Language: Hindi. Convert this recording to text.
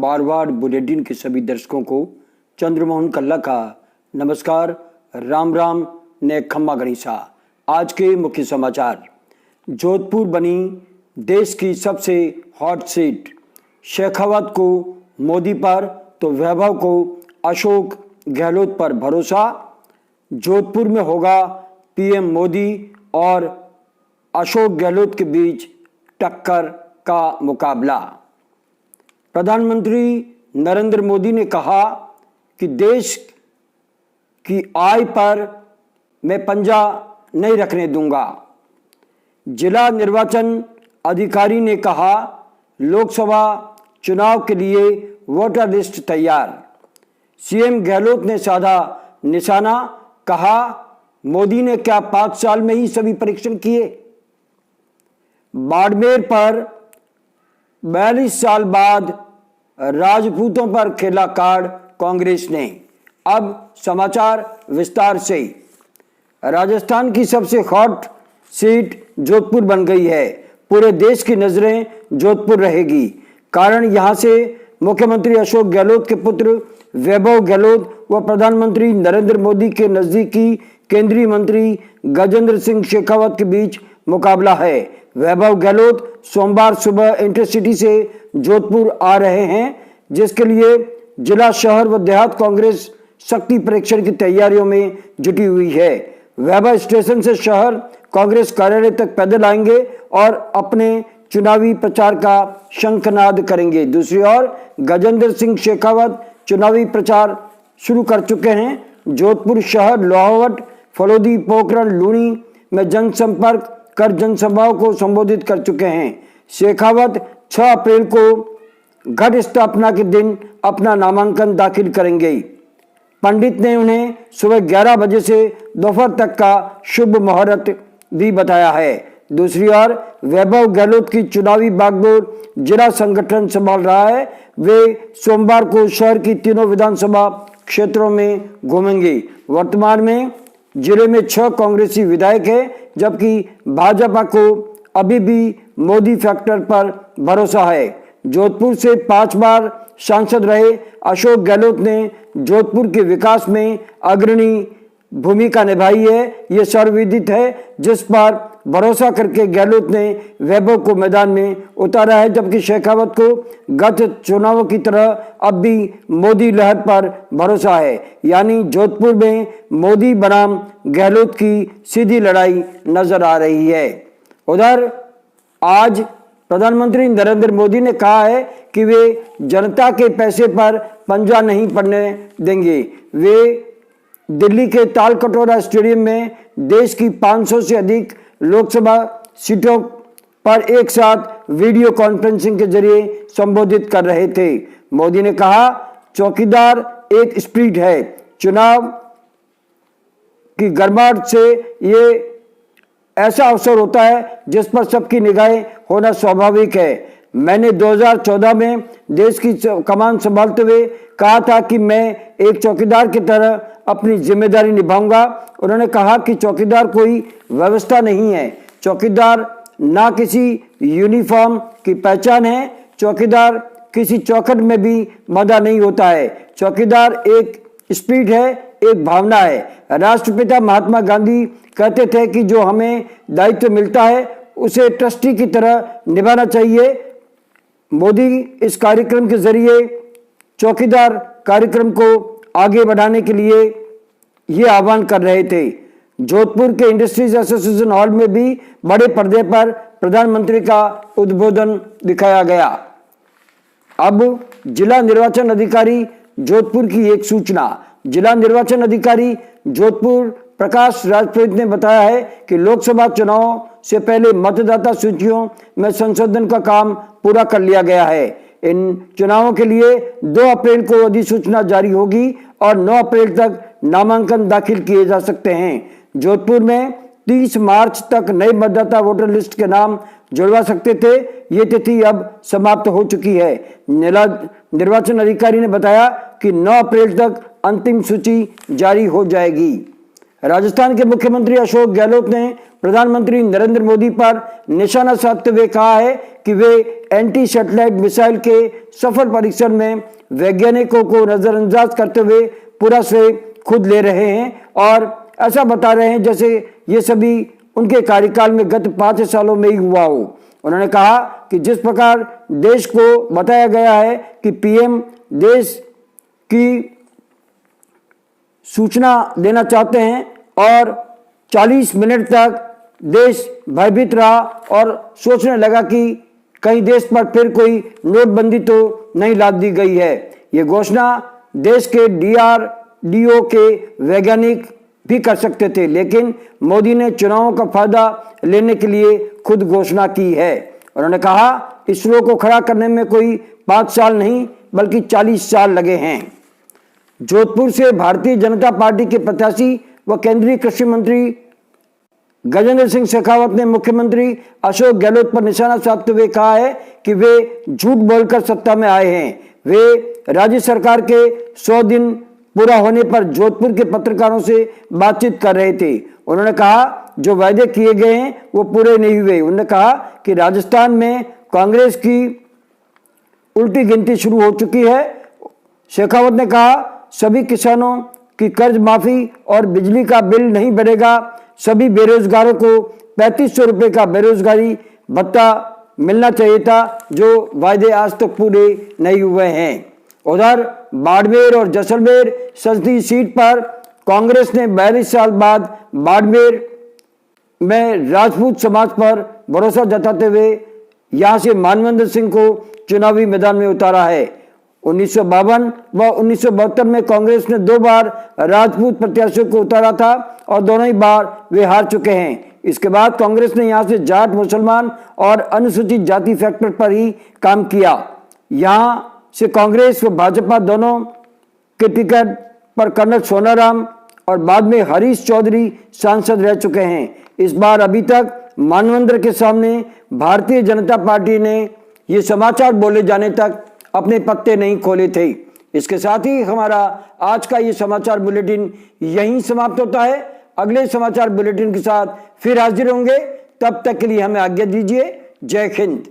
मारवाड़ बुलेटिन के सभी दर्शकों को चंद्रमोहन कल्ला का नमस्कार। राम राम ने खम्मा गणिसा। आज के मुख्य समाचार। जोधपुर बनी देश की सबसे हॉट सीट। शेखावत को मोदी पर तो वैभव को अशोक गहलोत पर भरोसा। जोधपुर में होगा पीएम मोदी और अशोक गहलोत के बीच टक्कर का मुकाबला। प्रधानमंत्री नरेंद्र मोदी ने कहा कि देश की आय पर मैं पंजा नहीं रखने दूंगा। जिला निर्वाचन अधिकारी ने कहा लोकसभा चुनाव के लिए वोटर लिस्ट तैयार। सीएम गहलोत ने साधा निशाना, कहा मोदी ने क्या 5 साल में ही सभी परीक्षण किए। बाड़मेर पर 42 साल बाद राजपूतों पर खेला कार्ड कांग्रेस ने। अब समाचार विस्तार से। राजस्थान की सबसे हॉट सीट जोधपुर बन गई है। पूरे देश की नजरें जोधपुर रहेगी। कारण यहां से मुख्यमंत्री अशोक गहलोत के पुत्र वैभव गहलोत व प्रधानमंत्री नरेंद्र मोदी के नजदीकी केंद्रीय मंत्री गजेंद्र सिंह शेखावत के बीच मुकाबला है। वैभव गहलोत सोमवार सुबह इंटरसिटी से जोधपुर आ रहे हैं, जिसके लिए जिला शहर व देहात कांग्रेस शक्ति परीक्षण की तैयारियों में जुटी हुई है। वैभव स्टेशन से शहर कांग्रेस कार्यालय तक पैदल आएंगे और अपने चुनावी प्रचार का शंखनाद करेंगे। दूसरी ओर गजेंद्र सिंह शेखावत चुनावी प्रचार शुरू कर चुके हैं। जोधपुर शहर, लोहावट, फलोदी, पोखरण, लूणी में जनसंपर्क कर जनसभाओं को संबोधित कर चुके हैं। शेखावत 6 अप्रैल को घट स्थापना के दिन अपना नामांकन दाखिल करेंगे। पंडित ने उन्हें सुबह 11 बजे से दोपहर तक का शुभ मुहूर्त भी बताया है। दूसरी ओर वैभव गहलोत की चुनावी बागडोर जिला संगठन संभाल रहा है। वे सोमवार को शहर की तीनों विधानसभा क्षेत्रों में घूमेंगे। वर्तमान में जिले में 6 कांग्रेसी विधायक हैं, जबकि भाजपा को अभी भी मोदी फैक्टर पर भरोसा है। जोधपुर से 5 बार सांसद रहे अशोक गहलोत ने जोधपुर के विकास में अग्रणी भूमिका निभाई है। ये सर्वविदित है, जिस पर भरोसा करके गहलोत ने वैभव को मैदान में उतारा है, जबकि शेखावत को गत चुनावों की तरह अब भी मोदी लहर पर भरोसा है। यानी जोधपुर में मोदी बनाम गहलोत की सीधी लड़ाई नजर आ रही है। उधर आज प्रधानमंत्री नरेंद्र मोदी ने कहा है कि वे जनता के पैसे पर पंजा नहीं पड़ने देंगे। वे दिल्ली के तालकटोरा स्टेडियम में देश की 500 से अधिक लोकसभा सीटों पर एक साथ वीडियो कॉन्फ्रेंसिंग के जरिए संबोधित कर रहे थे। मोदी ने कहा चौकीदार एक स्प्रिट है। चुनाव की गर्माहट से ये ऐसा अवसर होता है जिस पर सबकी निगाहें होना स्वाभाविक है। मैंने 2014 में देश की कमान संभालते हुए कहा था कि मैं एक चौकीदार की तरह अपनी जिम्मेदारी निभाऊंगा। उन्होंने कहा कि चौकीदार कोई व्यवस्था नहीं है। चौकीदार ना किसी यूनिफॉर्म की पहचान है। चौकीदार किसी चौखट में भी बंधा नहीं होता है। चौकीदार एक स्पिरिट है, एक भावना है। राष्ट्रपिता महात्मा गांधी कहते थे कि जो हमें दायित्व मिलता है उसे ट्रस्टी की तरह निभाना चाहिए। मोदी इस कार्यक्रम के जरिए चौकीदार कार्यक्रम को आगे बढ़ाने के लिए ये आह्वान कर रहे थे। जोधपुर के इंडस्ट्रीज एसोसिएशन हॉल में भी बड़े पर्दे पर प्रधानमंत्री का उद्बोधन दिखाया गया। अब जिला निर्वाचन अधिकारी जोधपुर की एक सूचना। जिला निर्वाचन अधिकारी जोधपुर प्रकाश राजपुरोहित ने बताया है कि लोकसभा चुनाव से पहले मतदाता सूचियों में संशोधन का काम पूरा कर लिया गया है। इन चुनावों के लिए 2 अप्रैल को अधिसूचना जारी होगी और 9 अप्रैल तक नामांकन दाखिल किए जा सकते हैं। जोधपुर में 30 मार्च तक नए मतदाता वोटर लिस्ट के नाम जुड़वा सकते थे। ये तिथि अब समाप्त हो चुकी है। निर्वाचन अधिकारी ने बताया कि 9 अप्रैल तक अंतिम सूची जारी हो जाएगी। राजस्थान के मुख्यमंत्री अशोक गहलोत ने प्रधानमंत्री नरेंद्र मोदी पर निशाना साधते हुए कहा है कि वे एंटी सैटेलाइट मिसाइल के सफल परीक्षण में वैज्ञानिकों को नजरअंदाज करते हुए पूरा श्रेय खुद ले रहे हैं और ऐसा बता रहे हैं जैसे ये सभी उनके कार्यकाल में गत 5 सालों में ही हुआ हो। उन्होंने कहा कि जिस प्रकार देश को बताया गया है कि पीएम देश की सूचना देना चाहते हैं और 40 मिनट तक देश भयभीत रहा और सोचने लगा कि कहीं देश पर फिर कोई नोटबंदी तो नहीं लाद दी गई है। ये घोषणा देश के डीआरडीओ के वैज्ञानिक भी कर सकते थे, लेकिन मोदी ने चुनावों का फायदा लेने के लिए खुद घोषणा की है। उन्होंने कहा इसरो को खड़ा करने में कोई 5 साल नहीं बल्कि 40 साल लगे हैं। जोधपुर से भारतीय जनता पार्टी के प्रत्याशी व केंद्रीय कृषि मंत्री गजेंद्र सिंह शेखावत ने मुख्यमंत्री अशोक गहलोत पर निशाना साधते हुए कहा है कि वे झूठ बोलकर सत्ता में आए हैं। वे राज्य सरकार के 100 दिन पूरा होने पर जोधपुर के पत्रकारों से बातचीत कर रहे थे। उन्होंने कहा जो वायदे किए गए हैं वो पूरे नहीं हुए। उन्होंने कहा कि राजस्थान में कांग्रेस की उल्टी गिनती शुरू हो चुकी है। शेखावत ने कहा सभी किसानों की कर्ज माफी और बिजली का बिल नहीं बढ़ेगा। सभी बेरोजगारों को 3500 रुपए का बेरोजगारी भत्ता मिलना चाहिए था, जो वायदे आज तक पूरे नहीं हुए हैं। उधर बाड़मेर और जैसलमेर संसदीय सीट पर कांग्रेस ने 42 साल बाद बाड़मेर में राजपूत समाज पर भरोसा जताते हुए यहां से मानवेंद्र सिंह को चुनावी मैदान में उतारा है। 1952 व 1972 में कांग्रेस ने 2 बार राजपूत प्रत्याशियों को उतारा था और दोनों ही बार वे हार चुके हैं। इसके बाद कांग्रेस ने यहां से जाट, मुसलमान और अनुसूचित जाति फैक्टर पर ही काम किया। यहां से कांग्रेस व भाजपा दोनों के टिकट पर कर्नल सोनाराम और बाद में हरीश चौधरी सांसद रह चुके हैं। इस बार अभी तक मानवेंद्र के सामने भारतीय जनता पार्टी ने ये समाचार बोले जाने तक अपने पत्ते नहीं खोले थे। इसके साथ ही हमारा आज का ये समाचार बुलेटिन यहीं समाप्त होता है। अगले समाचार बुलेटिन के साथ फिर हाजिर होंगे, तब तक के लिए हमें आज्ञा दीजिए। जय हिंद।